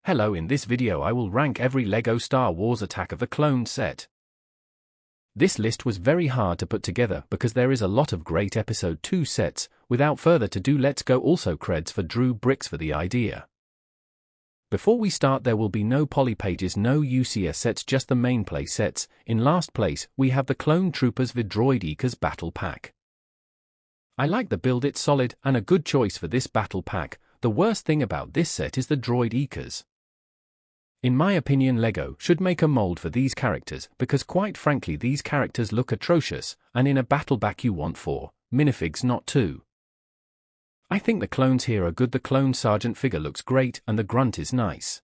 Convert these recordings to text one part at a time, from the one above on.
Hello, in this video I will rank every LEGO Star Wars Attack of the Clones set. This list was very hard to put together because there is a lot of great Episode 2 sets. Without further ado, let's go. Also creds for Drew Bricks for the idea. Before we start, there will be no poly pages, no UCS sets, just the main play sets. In last place, we have the Clone Troopers Vidroid Eekers Battle Pack. I like the build, it's solid and a good choice for this battle pack. The worst thing about this set is the droid Eekers. In my opinion, LEGO should make a mold for these characters because quite frankly these characters look atrocious, and in a battle pack you want 4 minifigs, not 2. I think the clones here are good. The clone sergeant figure looks great and the grunt is nice.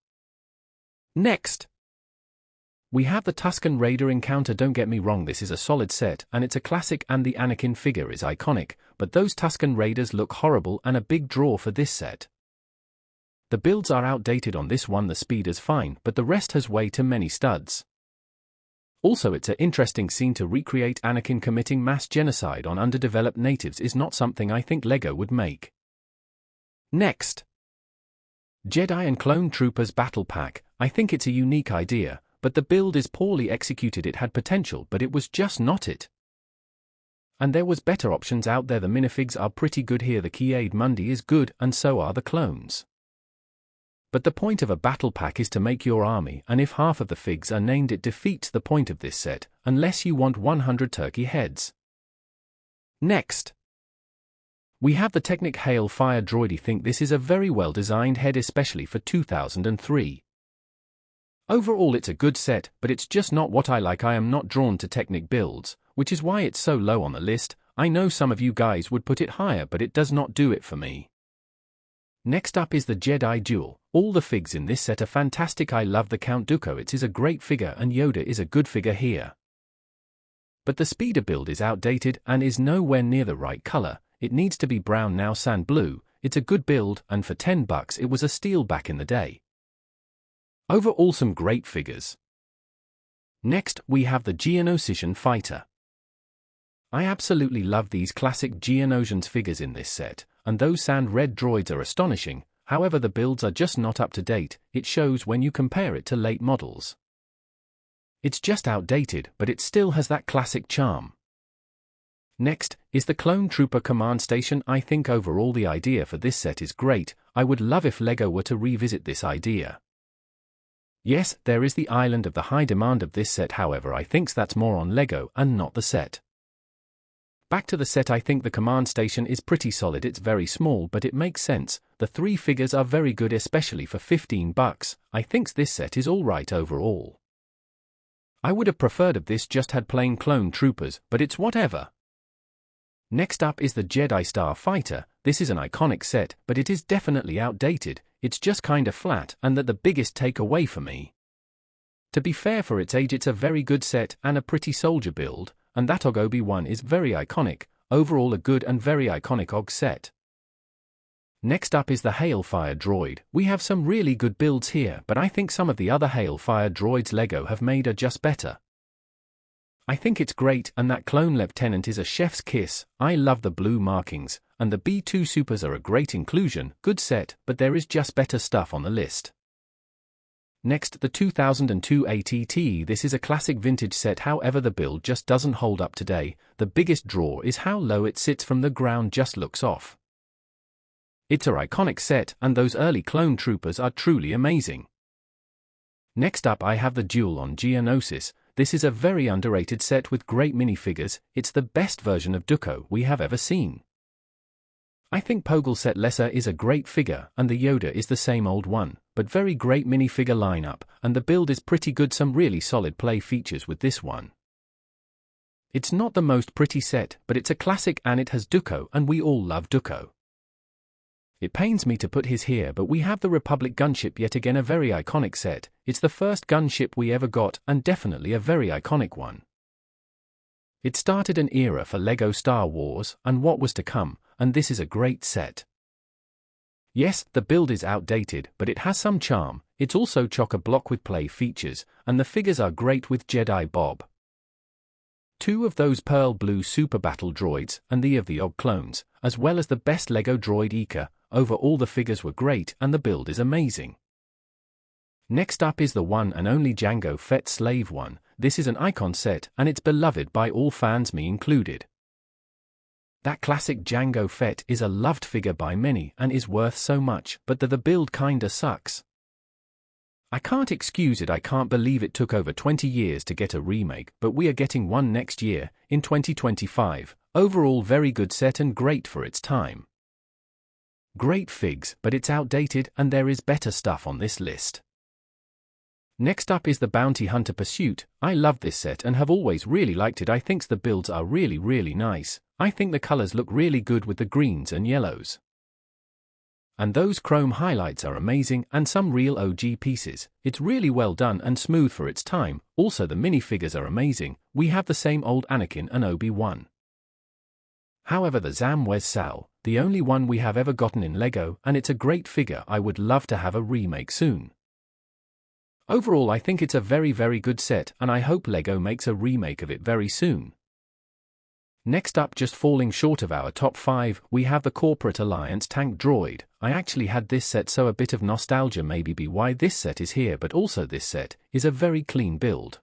Next, we have the Tusken Raider Encounter. Don't get me wrong, this is a solid set and it's a classic and the Anakin figure is iconic, but those Tusken Raiders look horrible and a big draw for this set. The builds are outdated on this one. The speed is fine, but the rest has way too many studs. Also, it's an interesting scene to recreate Anakin committing mass genocide on underdeveloped natives is not something I think LEGO would make. Next, Jedi and Clone Troopers Battle Pack. I think it's a unique idea, but the build is poorly executed. It had potential, but it was just not it. And there was better options out there. The minifigs are pretty good here. The Ki-Adi-Mundi is good, and so are the clones. But the point of a battle pack is to make your army, and if half of the figs are named, it defeats the point of this set, unless you want 100 turkey heads. Next, we have the Technic Hail Fire Droid. I think this is a very well designed head, especially for 2003. Overall it's a good set, but it's just not what I like. I am not drawn to Technic builds, which is why it's so low on the list. I know some of you guys would put it higher, but it does not do it for me. Next up is the Jedi Duel. All the figs in this set are fantastic. I love the Count Dooku. It is a great figure and Yoda is a good figure here. But the speeder build is outdated and is nowhere near the right color. It needs to be brown now, sand blue. It's a good build and for $10 it was a steal back in the day. Overall some great figures. Next we have the Geonosian Fighter. I absolutely love these classic Geonosians figures in this set, and those sand red droids are astonishing. However, the builds are just not up to date. It shows when you compare it to late models. It's just outdated, but it still has that classic charm. Next is the Clone Trooper Command Station. I think overall the idea for this set is great. I would love if LEGO were to revisit this idea. Yes, there is the island of the high demand of this set, however I think that's more on LEGO and not the set. Back to the set, I think the command station is pretty solid. It's very small, but it makes sense. The 3 figures are very good, especially for $15. I think this set is alright overall. I would have preferred if this just had plain clone troopers, but it's whatever. Next up is the Jedi Starfighter. This is an iconic set, but it is definitely outdated. It's just kinda flat, and that the biggest takeaway for me. To be fair, for its age it's a very good set and a pretty soldier build. And that OG Obi-Wan is very iconic. Overall a good and very iconic OG set. Next up is the Hailfire Droid. We have some really good builds here, but I think some of the other Hailfire droids LEGO have made are just better. I think it's great, and that clone lieutenant is a chef's kiss. I love the blue markings, and the B2 Supers are a great inclusion. Good set, but there is just better stuff on the list. Next, the 2002 ATT. This is a classic vintage set, however the build just doesn't hold up today. The biggest draw is how low it sits from the ground, just looks off. It's an iconic set, and those early clone troopers are truly amazing. Next up I have the Duel on Geonosis. This is a very underrated set with great minifigures. It's the best version of Dooku we have ever seen. I think Poggle Set Lesser is a great figure, and the Yoda is the same old one, but very great minifigure lineup, and the build is pretty good. Some really solid play features with this one. It's not the most pretty set, but it's a classic and it has Dooku, and we all love Dooku. It pains me to put his here, but we have the Republic gunship, yet again a very iconic set. It's the first gunship we ever got, and definitely a very iconic one. It started an era for LEGO Star Wars, and what was to come, and this is a great set. Yes, the build is outdated, but it has some charm. It's also chock-a-block with play features, and the figures are great with Jedi Bob. 2 of those pearl blue super battle droids, and the of the OG clones, as well as the best LEGO droid Eeka. Overall the figures were great, and the build is amazing. Next up is the one and only Jango Fett Slave One. This is an icon set and it's beloved by all fans, me included. That classic Jango Fett is a loved figure by many and is worth so much, but the build kinda sucks. I can't excuse it. I can't believe it took over 20 years to get a remake, but we are getting one next year, in 2025. Overall very good set and great for its time. Great figs, but it's outdated and there is better stuff on this list. Next up is the Bounty Hunter Pursuit. I love this set and have always really liked it. I think the builds are really nice. I think the colors look really good with the greens and yellows. And those chrome highlights are amazing and some real OG pieces. It's really well done and smooth for its time. Also the minifigures are amazing. We have the same old Anakin and Obi-Wan. However, the Zam Wes Sal, the only one we have ever gotten in Lego, and it's a great figure. I would love to have a remake soon. Overall I think it's a very good set and I hope Lego makes a remake of it very soon. Next up, just falling short of our top 5, we have the Corporate Alliance Tank Droid. I actually had this set, so a bit of nostalgia maybe be why this set is here, but also this set is a very clean build.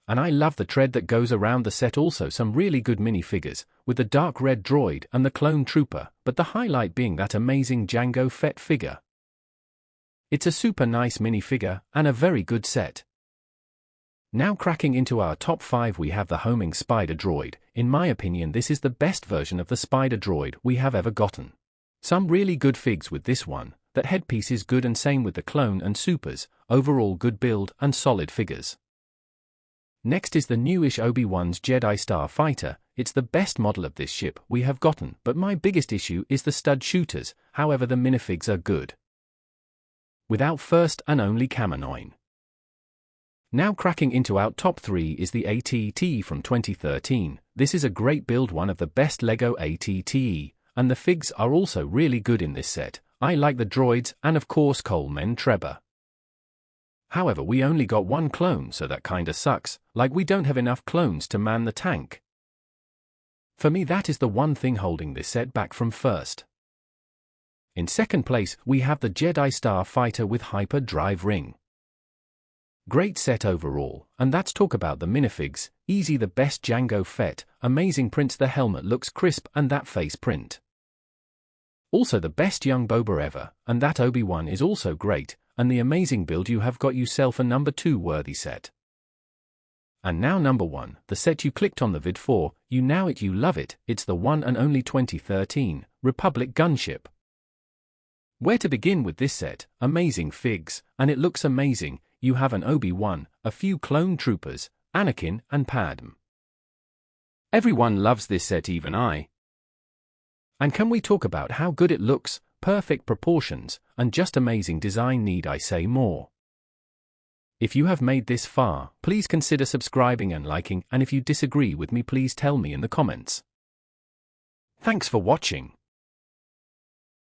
And I love the tread that goes around the set. Also some really good minifigures, with the dark red droid and the clone trooper, but the highlight being that amazing Jango Fett figure. It's a super nice minifigure, and a very good set. Now cracking into our top 5 we have the Homing Spider Droid. In my opinion this is the best version of the Spider Droid we have ever gotten. Some really good figs with this one, that headpiece is good and same with the clone and supers, overall good build and solid figures. Next is the newish Obi-Wan's Jedi Star Fighter. It's the best model of this ship we have gotten, but my biggest issue is the stud shooters. However the minifigs are good. Without first and only Kaminoin. Now cracking into our top 3 is the ATT from 2013. This is a great build, one of the best Lego ATTE, and the figs are also really good in this set. I like the droids and of course Coleman Treba. However we only got one clone, so that kinda sucks, like we don't have enough clones to man the tank. For me that is the one thing holding this set back from first. In second place we have the Jedi Star Fighter with Hyper Drive Ring. Great set overall, and that's talk about the minifigs. Easy the best Jango Fett, amazing prints, the helmet looks crisp and that face print. Also the best young Boba ever, and that Obi-Wan is also great, and the amazing build. You have got yourself a number 2 worthy set. And now number 1, the set you clicked on the vid for, you love it, it's the one and only 2013, Republic Gunship. Where to begin with this set? Amazing figs, and it looks amazing. You have an Obi-Wan, a few clone troopers, Anakin and Padme. Everyone loves this set, even I. And can we talk about how good it looks? Perfect proportions, and just amazing design. Need I say more? If you have made this far, please consider subscribing and liking, and if you disagree with me please tell me in the comments. Thanks for watching.